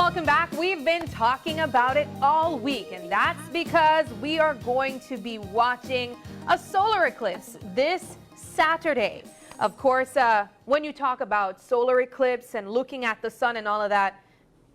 welcome back. We've been talking about it all week, and that's because we are going to be watching a solar eclipse this Saturday. Of course, when you talk about solar eclipse and looking at the sun and all of that,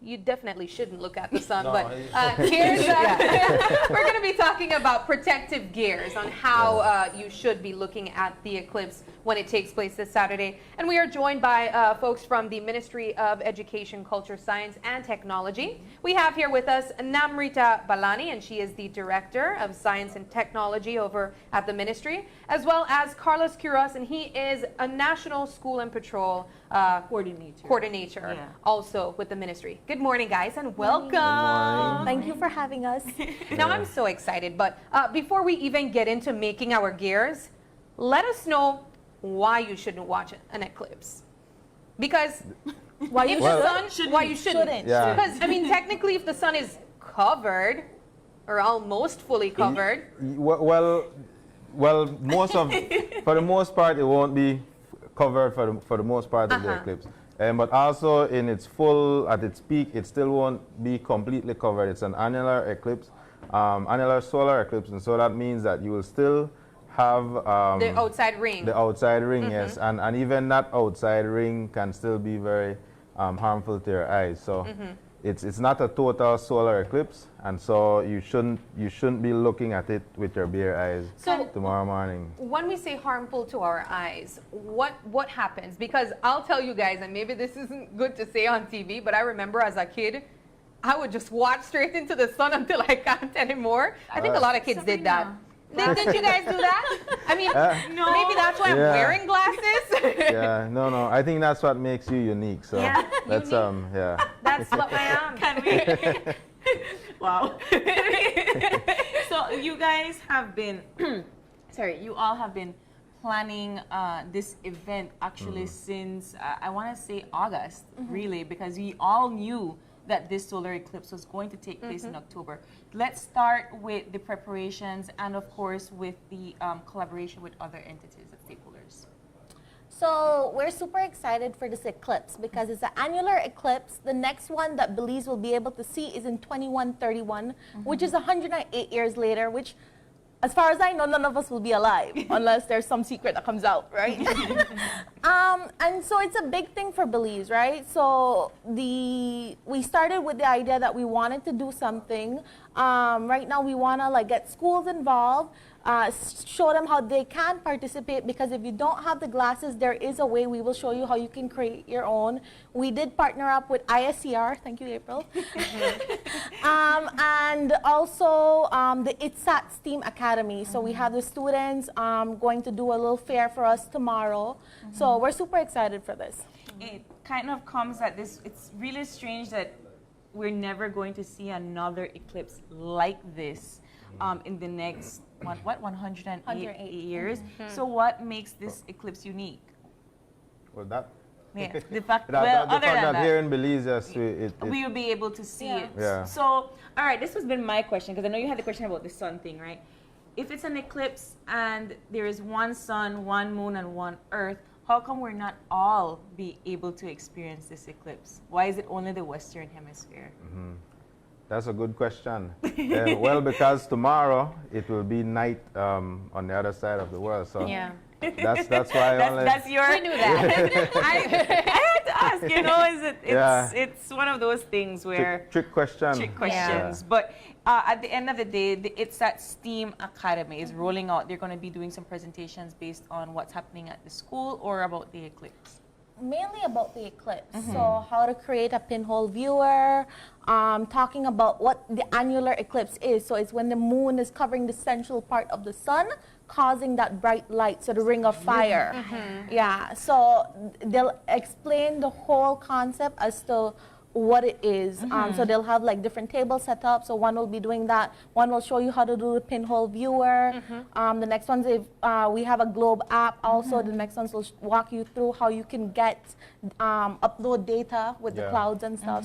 you definitely shouldn't look at the sun, No, but here's we're going to be talking about protective gears on how you should be looking at the eclipse when it takes place this Saturday. And we are joined by folks from the Ministry of Education, Culture, Science, and Technology. We have here with us Namrita Balani, and she is the Director of Science and Technology over at the Ministry, as well as Carlos Quiroz, and he is a National School and Patrol coordinator also with the Ministry. Good morning, guys, and welcome. Thank you for having us. Now, I'm so excited, but before we even get into making our gears, let us know why you shouldn't watch an eclipse. Because why you shouldn't. Yeah. Because, I mean, technically, if the sun is covered, or almost fully covered. Well, most of, for the most part, it won't be covered for the most part of the eclipse. But also at its peak, it still won't be completely covered. It's an annular eclipse, annular solar eclipse, and so that means that you will still have the outside ring. The outside ring, yes, and even that outside ring can still be very harmful to your eyes. So it's not a total solar eclipse, and so you shouldn't be looking at it with your bare eyes tomorrow morning. When we say harmful to our eyes, what happens? Because I'll tell you guys, and maybe this isn't good to say on TV, but I remember as a kid, I would just watch straight into the sun until I can't anymore. I think a lot of kids did that. Didn't you guys do that? I mean, no. Maybe that's why I'm wearing glasses. No. I think that's what makes you unique. So that's That's what I am. Can we? Wow. So you guys have been, you all have been planning this event actually since I want to say August, really, because we all knew that this solar eclipse was going to take place in October. Let's start with the preparations and, of course, with the collaboration with other entities and stakeholders. So we're super excited for this eclipse because it's an annular eclipse. The next one that Belize will be able to see is in 2131, which is 108 years later, which, as far as I know, none of us will be alive unless there's some secret that comes out, right? And so it's a big thing for Belize, right? So we started with the idea that we wanted to do something. Right now we want to get schools involved, show them how they can participate, because if you don't have the glasses, there is a way. We will show you how you can create your own. We did partner up with ISCR, thank you, April, and also the ITSAT STEAM Academy. So we have the students going to do a little fair for us tomorrow. So we're super excited for this. It kind of comes at this, it's really strange that we're never going to see another eclipse like this in the next 108 years. So what makes this eclipse unique? Well, that. Yeah, the fact, other than that, here in Belize, yes, we will be able to see it. Yeah. So, all right, this has been my question, because I know you had the question about the sun thing, right? If it's an eclipse and there is one sun, one moon, and one earth, how come we're not all be able to experience this eclipse? Why is it only the Western Hemisphere? That's a good question. Well, because tomorrow it will be night on the other side of the world. So that's why that's your. We knew that. I had to ask. You know, it's one of those things where trick questions. Yeah. But at the end of the day, it's that STEAM Academy is rolling out. They're going to be doing some presentations based on what's happening at the school or about the eclipse. Mainly about the eclipse. So how to create a pinhole viewer, talking about what the annular eclipse is. So it's when the moon is covering the central part of the sun, causing that bright light, so the ring of fire. Yeah, so they'll explain the whole concept as to what it is. So they'll have different tables set up. So one will be doing that. One will show you how to do the pinhole viewer. The next one's if we have a globe app also. The next ones will walk you through how you can get upload data with the clouds and stuff.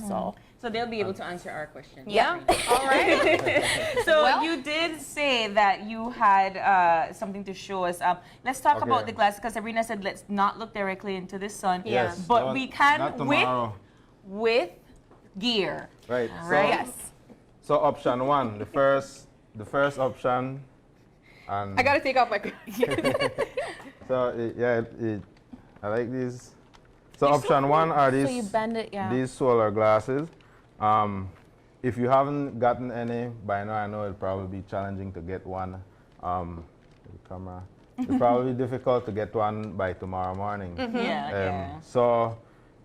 So they'll be able to answer our questions. Yeah. All right. So you did say that you had something to show us. Let's talk about the glasses, because Sabrina said let's not look directly into the sun. Yes. But we can not tomorrow. with gear. Right. Right. Yes. So option one, the first option, and I gotta take off my. so I like these. So option one are So you these bend it, yeah. these solar glasses. If you haven't gotten any by now, I know it'll probably be challenging to get one. The camera. It'll probably be difficult to get one by tomorrow morning. Yeah. So,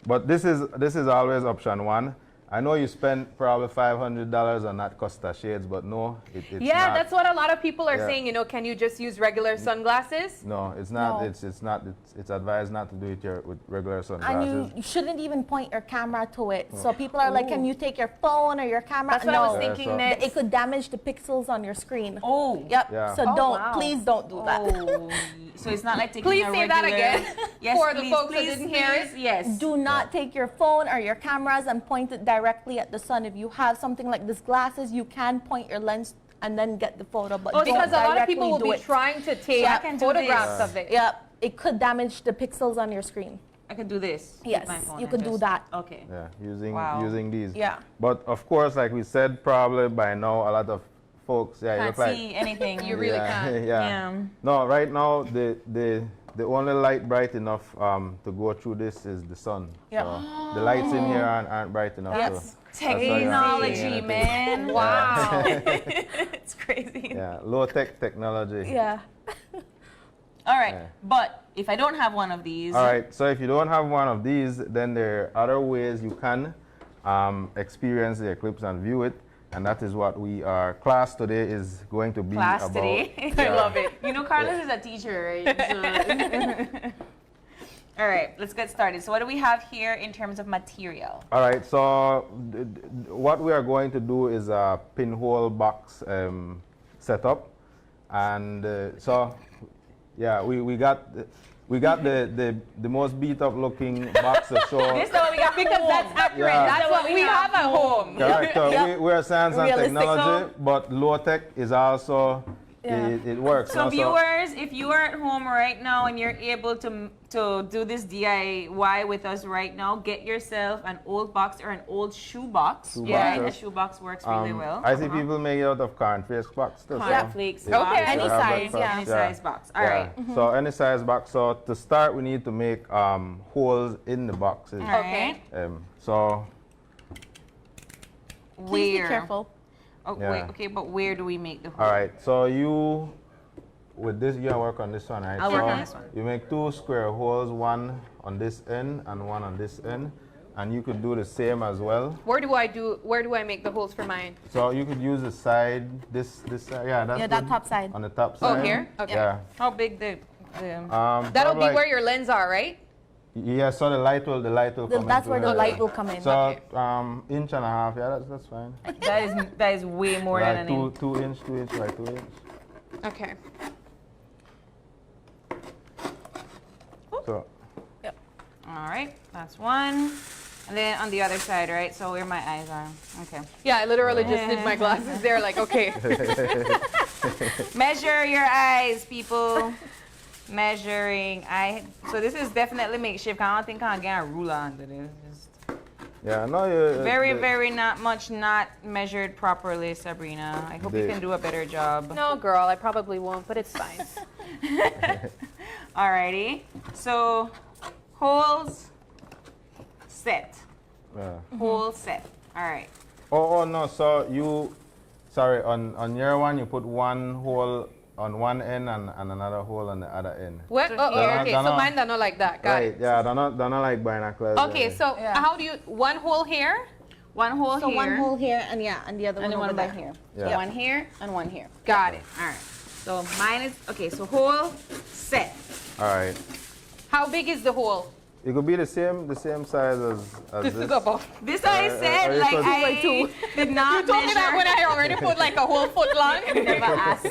but this is always option one. I know you spent probably $500 on that Costa shades, but no, it's Yeah, not. that's what a lot of people are Yeah. saying. You know, can you just use regular sunglasses? No, it's not. No. It's not. It's advised not to do it here with regular And sunglasses. you shouldn't even point your camera to it. So people are like, can you take your phone or your camera? That's what I was No. thinking so- next. It could damage the pixels on your screen. Oh. Yep. Yeah. So Oh, wow. please don't do that. Oh. So it's not like taking Please a say regular... that again Yes, for the please, folks that please, didn't hear it. please, Yes. Do not take your phone or your cameras and point it directly at the sun. If you have something like this glasses, you can point your lens and then get the photo. But don't Because a lot of directly people will do be it. trying to take I can do photographs this. of it. Yep. It could damage the pixels on your screen. I can do this. with Yes, my phone you and could do just- that. Okay. Yeah, using Wow. using these. Yeah. But of course, like we said, probably by now a lot of folks, yeah, you Can't look like, see anything. You really yeah, can't. yeah. Yeah. No, right now the only light bright enough to go through this is the sun. Yep. So the lights in here aren't bright enough. That's so that's why you aren't seeing Technology, anything. man. Wow. It's crazy. Yeah, low tech technology. Yeah. All right. Yeah. But if I don't have one of these, All right, so if you don't have one of these, then there are other ways you can experience the eclipse and view it. And that is what our class today is going to be class about. today. I love it. You know, Carlos is a teacher, right? So- All right, let's get started. So what do we have here in terms of material? All right, so what we are going to do is a pinhole box setup. And so, yeah, we got the most beat up looking box to show. This is what we got Because that's accurate. Yeah. That's what we have at home. Correct. So Yep. we are science and Realistic. technology, but low tech is also, Yeah. it works. So no? viewers, if you are at home right now and you're able to do this DIY with us right now, get yourself an old box or an old shoe box. Shoe Yeah, boxes. a shoe box works really well. I see people make it out of cornflakes box too. so- Cornflakes Yeah. box. Okay. Any They have size, that yeah. Any yeah. size box. All Yeah. right. So any size box. So to start, we need to make holes in the boxes. All right. Okay. So Please Where? be careful. Oh, Yeah. wait, okay, but where do we make the hole? all right. So with this, you work on this one, right? I'll so work on this one. You make two square holes, one on this end and one on this end, and you could do the same as well. Where do I make the holes for mine? So you could use the side, this side, yeah, that's Yeah, that good. top side. On the top Oh, side. here? Okay. Yeah. How big the That'll probably be like- where your lens are, right? Yeah, so the light will come That's into where the it. light will come in. So inch and a half, yeah, that's fine. that is way more Like than an inch. two inch, like 2 inch. Okay. So All right, that's one. And then on the other side, right? So where my eyes are. Okay. Yeah, I literally just did my glasses there. Like, okay. Measure your eyes, people. Measuring. So this is definitely makeshift. I don't think I'll get a ruler under this. Just yeah, no, you very not measured properly, Sabrina. I hope you The- can do a better job. No, girl, I probably won't, but it's fine. Alrighty. So holes set. Yeah. Hole set. All right. Oh no, so sorry, on your one you put one hole on one end and another hole on the other end. What? So Oh, here- okay. They're So not- mine are not like that. Got Right, it. yeah, they're not like binoculars. Okay, so Yeah. how do you one hole here? One hole So here. one hole here and the other and then one one over back there. here. Yeah. So one here and one here. Got it. All right. So mine is okay. So hole set. All right. How big is the hole? It could be the same size as This this. is about. This I said you like could- I did not You told me that when I already put like a whole foot long. never ask.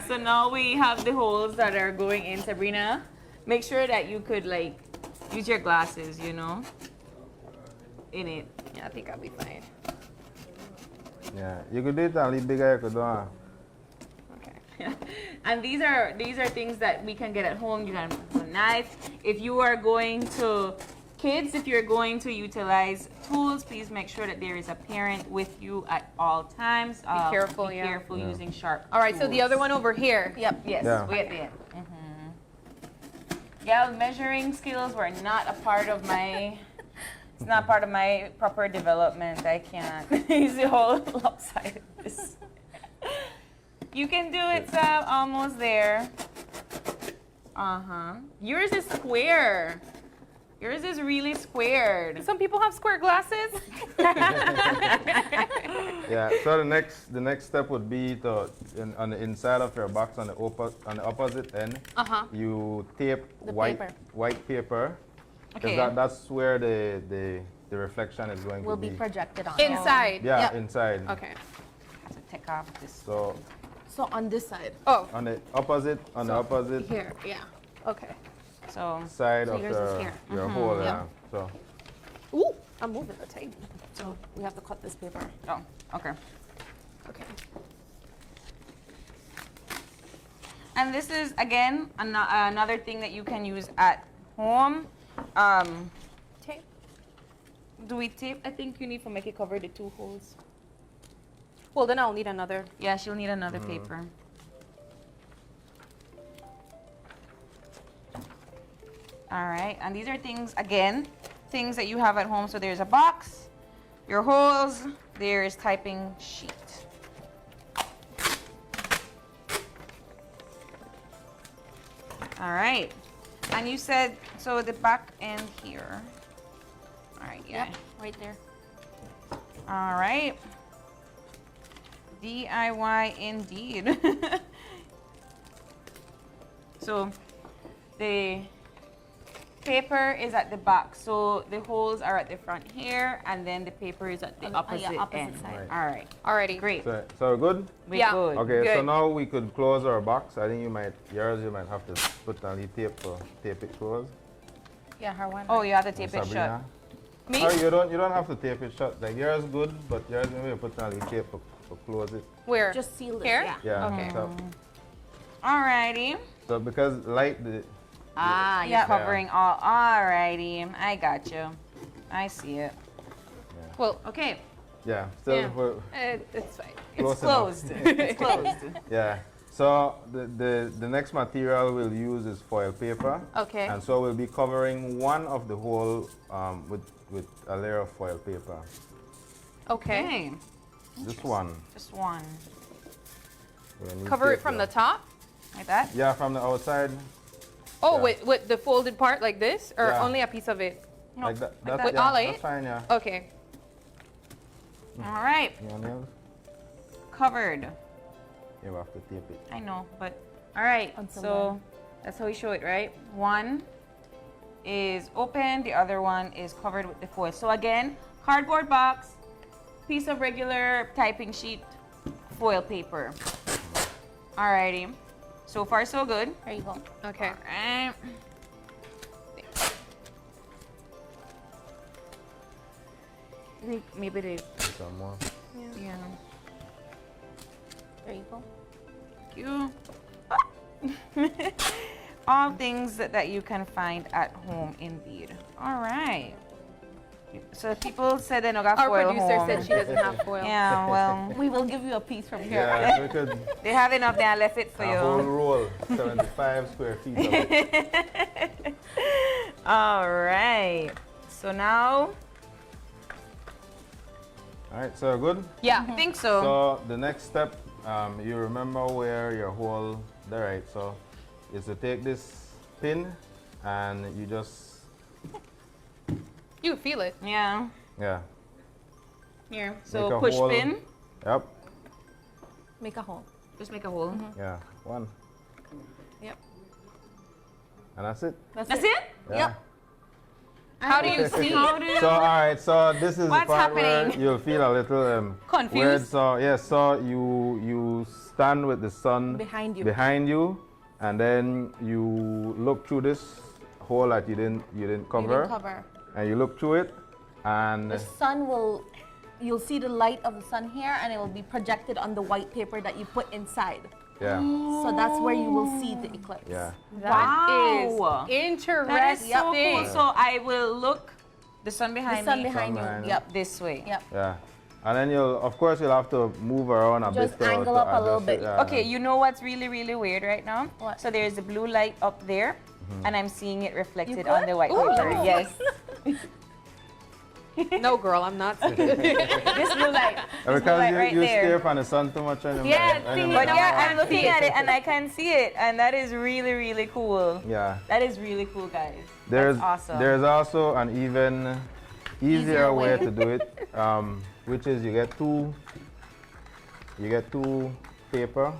So now we have the holes that are going in, Sabrina. Make sure that you could like use your glasses, you know, in it. Yeah, I think I'll be fine. Yeah, you could do it a little bigger. You could do it. Okay. And these are things that we can get at home. You can put a knife. If you are going to Kids, if you're going to utilize tools, please make sure that there is a parent with you at all times. Be careful, Be yeah. careful using sharp All right, so the tools. other one over here. Yep. Yes, Yeah. way at the end. Yeah, measuring skills were not a part of my. It's not part of my proper development. I can't. It's the whole lopsided. You can do it, Sam. Almost there. Yours is square. Yours is really squared. Some people have square glasses. Yeah. So the next step would be to on the inside of your box on the opposite end, you tape The white paper. white paper. 'Cause Okay. that's where the reflection is going Will to be projected on. Inside. Yeah, Yep. inside. Okay. So take off this. So So on this side. Oh, on the opposite here. Yeah. Okay. So side So of yours is here. your hole. Yep. Yeah. So Ooh, I'm moving the table. So we have to cut this paper. oh, okay. Okay. And this is again another thing that you can use at home. Tape. Do we tape? I think you need to make it cover the two holes. Well, then I'll need another. Yeah, she'll need another paper. All right, and these are things, again, things that you have at home. So there's a box, your holes, there's typing sheet. All right, and you said, so the back end here. All right, yeah. Yep. Right there. All right. DIY indeed. So the paper is at the back, so the holes are at the front here, and then the paper is at the On the- opposite, opposite end. side. All right, Alrighty. great. so we're good. We Yeah. good. Okay. So Good. now we could close our box. I think you might have to put on the tape to tape it closed. Yeah, her one. Oh, you have to tape it Sabrina. shut. Me? Oh, you don't have to tape it shut. Like yours good, but yours maybe put on the tape to close it. Where? Just seal this. Here? Yeah. Yeah. Okay. All righty. So because light the Ah, you're Yeah. covering all. All righty, I got you. I see it. Well, Okay, yeah still Yeah. we're it's fine. it's close enough. closed. It's closed. Yeah. So the next material we'll use is foil paper. Okay. And so we'll be covering one of the hole with a layer of foil paper. Okay. Okay, Just one. just one. We're gonna need Cover it tape from though. the top. Like that? Yeah, from the outside. Oh, Yeah. with the folded part like this, or Yeah. only a piece of it? No, Like that. like That's, that. With yeah, all eight? that's fine, yeah. Okay. All right, You want nails? covered. You have to tape it. I know, but all right. Until So that's how we show it, right? One is open, the other one is covered with the foil. So again, cardboard box, piece of regular typing sheet, foil paper. Alrighty. So far, so good. There you go. Okay. Alright. I think maybe they, Some more. yeah. There you go. You. All things that you can find at home, indeed. All right. So people said they no got Our foil producer home. said she doesn't have foil. Yeah, well, We will give you a piece from here. Yeah, we could they have enough there. I left it for a whole you. roll, 75 square feet of it. All right. So now, All right, so good. Yeah. I think so. So the next step, you remember where your hole, there, right? So is to take this pin and you just, You feel it. Yeah. yeah, Here. Make So a push hole. pin. yep, Make a hole. Just make a hole. yeah, one. Yep. And that's it. That's it? Yeah. Yep. How do you see? How do you? So all right, so this is What's the part where happening? you'll feel a little Confused? weird. So yes, so you stand with the sun Behind you. behind you, and then you look through this hole that you didn't You cover, can cover. and you look through it, and The sun will, you'll see the light of the sun here, and it will be projected on the white paper that you put inside. Yeah, So that's where you will see the eclipse. yeah. That Wow. is interesting. That is so cool. Yep. So I will look the sun behind The sun me behind you. behind you. Yep. this way. Yep. Yeah. And then of course, you'll have to move around a Just bit to angle up a little adjust it, bit. yeah. Okay, you know what's really, really weird right now? What? So there's the blue light up there, and I'm seeing it reflected could? on the white Ooh. paper. Yes. No, girl, I'm not. This blue light. And This blue because light right you there. stare from the sun too much anymore. Yeah, see, But No, yeah, I I'm looking at it and I can see it, and that is really, really cool. Yeah. That is really cool, guys. There's That's awesome. there's also an even easier way to do it, which is you get two paper.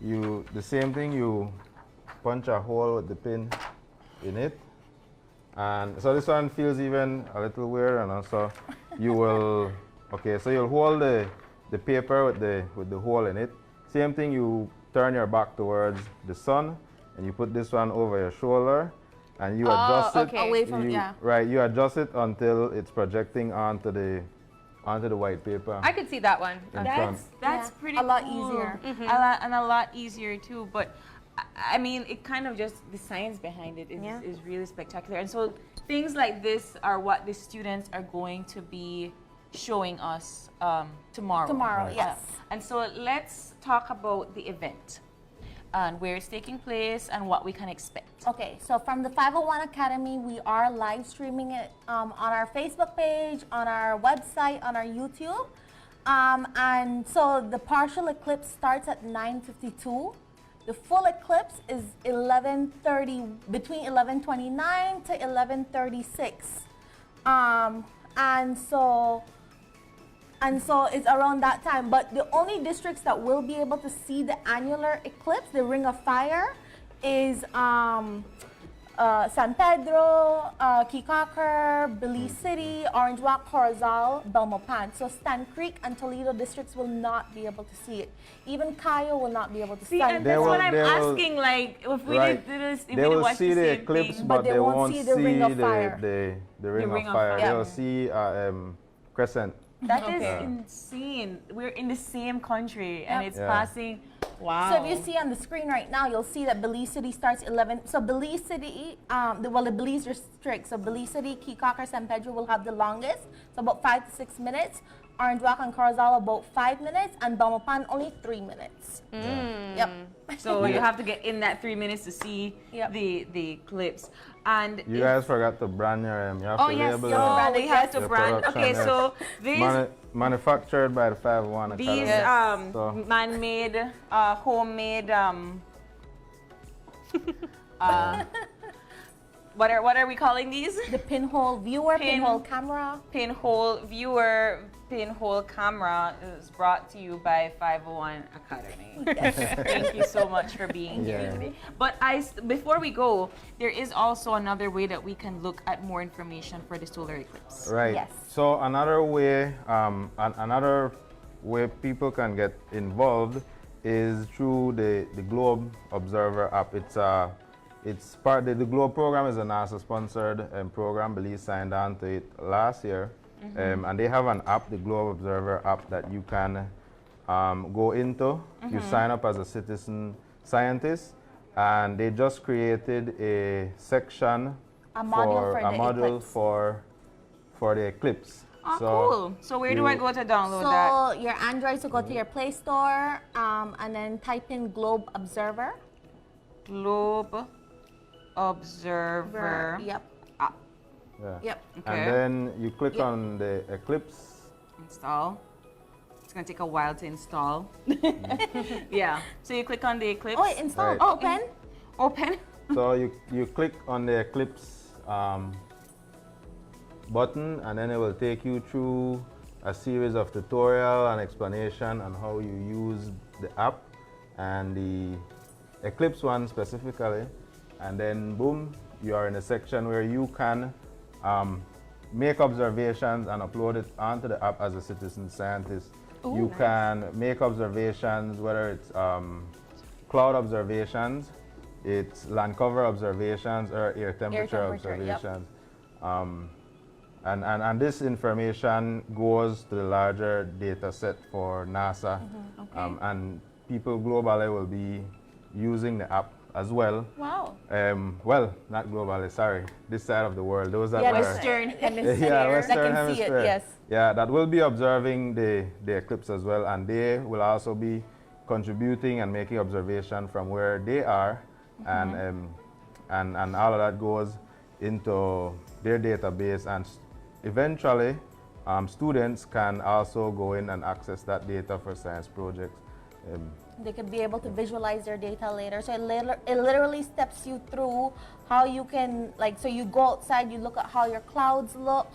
The same thing, you punch a hole with the pin in it, and so this one feels even a little weird, and also you will so you'll hold the paper with the hole in it. Same thing, you turn your back towards the sun, and you put this one over your shoulder, and you adjust it. okay. Away from Right, you adjust it until it's projecting onto the white paper. I could see that one. in front. That's Yeah, pretty a lot cool. easier. A lot easier too. But I mean, it kind of just the science behind it is really spectacular. And so things like this are what the students are going to be showing us tomorrow. Tomorrow, yes. And so let's talk about the event and where it's taking place and what we can expect. Okay, so from the 501 Academy, we are live streaming it on our Facebook page, on our website, on our YouTube. And so the partial eclipse starts at 9:52. The full eclipse is 11:30, between 11:29 to 11:36. And so it's around that time. But the only districts that will be able to see the annular eclipse, the Ring of Fire, is San Pedro, Kikaker, Belize City, Orange Walk, Corozal, Belmopan. So Stan Creek and Toledo districts will not be able to see it. Even Cayo will not be able to See, see and it. that's what I'm they will- asking. Like, if we Right. did this, if They we did will watch see the the same eclipse, thing, but they won't see the Ring of Fire. the Ring Ring of of Fire. Fire. They'll see crescent. that is Okay. insane. We're in the same country, and Yep. it's Yeah. passing. Wow. So if you see on the screen right now, you'll see that Belize City starts 11. So Belize City, the Belize district, so Belize City, Kikaker, San Pedro will have the longest, so about 5 to 6 minutes. Orange Walk and Corozal about 5 minutes, and Belmopan only 3 minutes. Yep. So you have to get in that 3 minutes to see Yep. the eclipse. And You guys forgot to brand your you have Oh, to yes, label you it. have to brand we have to The brand. production, Okay, yes. so these Manufactured by the 501 Academy. these So- man-made, homemade. What are we calling these? The pinhole viewer, Pin- pinhole camera. Pinhole viewer, pinhole camera is brought to you by 501 Academy. Thank you so much for being here Yeah. today. But before we go, there is also another way that we can look at more information for the solar eclipse. Right. Yes. So another way people can get involved is through the Globe Observer app. It's part the Globe program is a NASA sponsored program. Belize signed on to it last year, and they have an app, the Globe Observer app, that you can go into. You sign up as a citizen scientist, and they just created a section A module for a the module eclipse. for the eclipse. Oh, cool. So where do I go to download So that? your Androids will go to your Play Store, and then type in Globe Observer. Globe Observer. Yep. Yeah. Yep. Okay. And then you click Yep. on the eclipse. Install. It's gonna take a while to install. Yeah. So you click on the eclipse. Oh, it installed. Right. Open. Open. So you click on the eclipse button, and then it will take you through a series of tutorial and explanation on how you use the app and the eclipse one specifically. And then boom, you are in a section where you can make observations and upload it onto the app as a citizen scientist. You can make observations, whether it's cloud observations, it's land cover observations, or air temperature temperature, yep. observations. And this information goes to the larger data set for NASA. And people globally will be using the app as well. Wow. Well, not globally, sorry. This side of the world. Those that Yeah, are Western Hemisphere. yeah, Western That can see it, Hemisphere. yes. Yeah, that will be observing the eclipse as well, and they will also be contributing and making observation from where they are, and all of that goes into their database, and eventually students can also go in and access that data for science projects. They could be able to visualize their data later. So it literally steps you through how you can, like, so you go outside, you look at how your clouds look,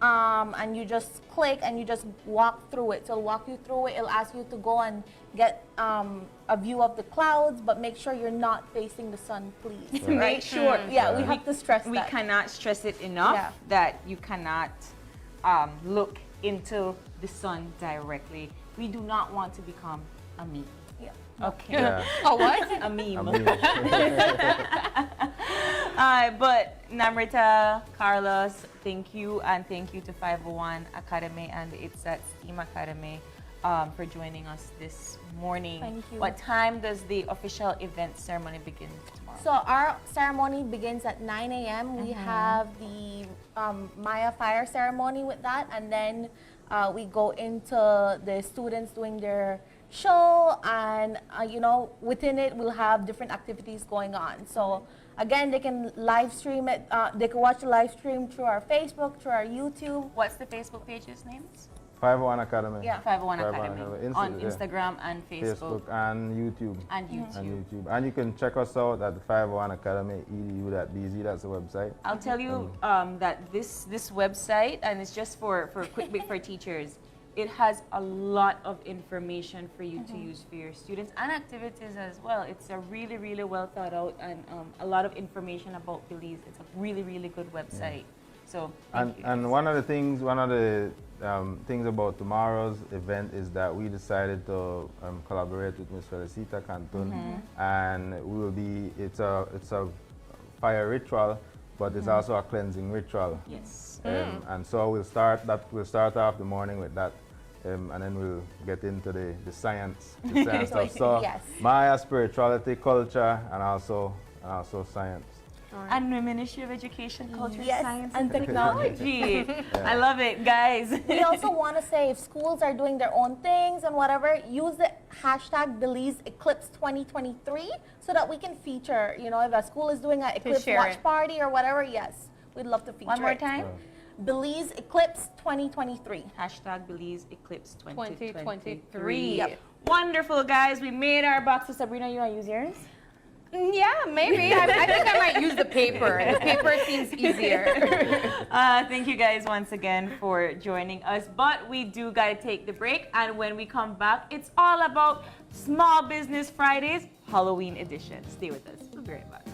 and you just click and you just walk through it. So it'll walk you through it. It'll ask you to go and get a view of the clouds, but make sure you're not facing the sun, please. Yeah. Make sure. Yeah, we have to stress We that. cannot stress it enough Yeah. that you cannot look into the sun directly. We do not want to become a meme. Yeah. Okay. Yeah. Oh, what? A meme. I mean, But Namrita, Carlos, thank you, and thank you to 501 Academy and It's at STEAM Academy for joining us this morning. Thank you. What time does the official event ceremony begin tomorrow? So our ceremony begins at 9 a.m. We have the Maya fire ceremony with that, and then we go into the students doing their show, and you know, within it we'll have different activities going on. So again, they can live stream it. They can watch the live stream through our Facebook, through our YouTube. What's the Facebook page's names? 501 Academy. Yeah. 501 501 Academy. Academy. On Yeah. Instagram and Facebook. and YouTube. And YouTube. And YouTube. And you can check us out at the 501 Academy edu.bz. That's the website. I'll tell you that this website, and it's just for quick bit for teachers, it has a lot of information for you to use for your students and activities as well. It's a really, really well thought out, and a lot of information about Belize. It's a really, really good website. So thank you. And one of the things about tomorrow's event is that we decided to collaborate with Miss Felicita Cantun, and we will be. It's a fire ritual, but it's also a cleansing ritual. Yes. And so we'll start off the morning with that, and then we'll get into the science stuff. So Yes. Maya, spirituality, culture, and also science. And the Ministry of Education, Culture, Yes, Science, and technology. I love it, guys. We also want to say if schools are doing their own things and whatever, use the hashtag Belize Eclipse 2023 so that we can feature, you know, if a school is doing an Eclipse share watch it. party or whatever, yes, we'd love to feature One more it. time. Belize Eclipse 2023. Hashtag Belize Eclipse 2023. 2023. Yep. Wonderful, guys. We made our boxes. Sabrina, you want to use yours? Yeah, maybe. I think I might use the paper. The paper seems easier. Thank you guys once again for joining us. But we do got to take the break. And when we come back, it's all about Small Business Fridays, Halloween edition. Stay with us. We'll be right back.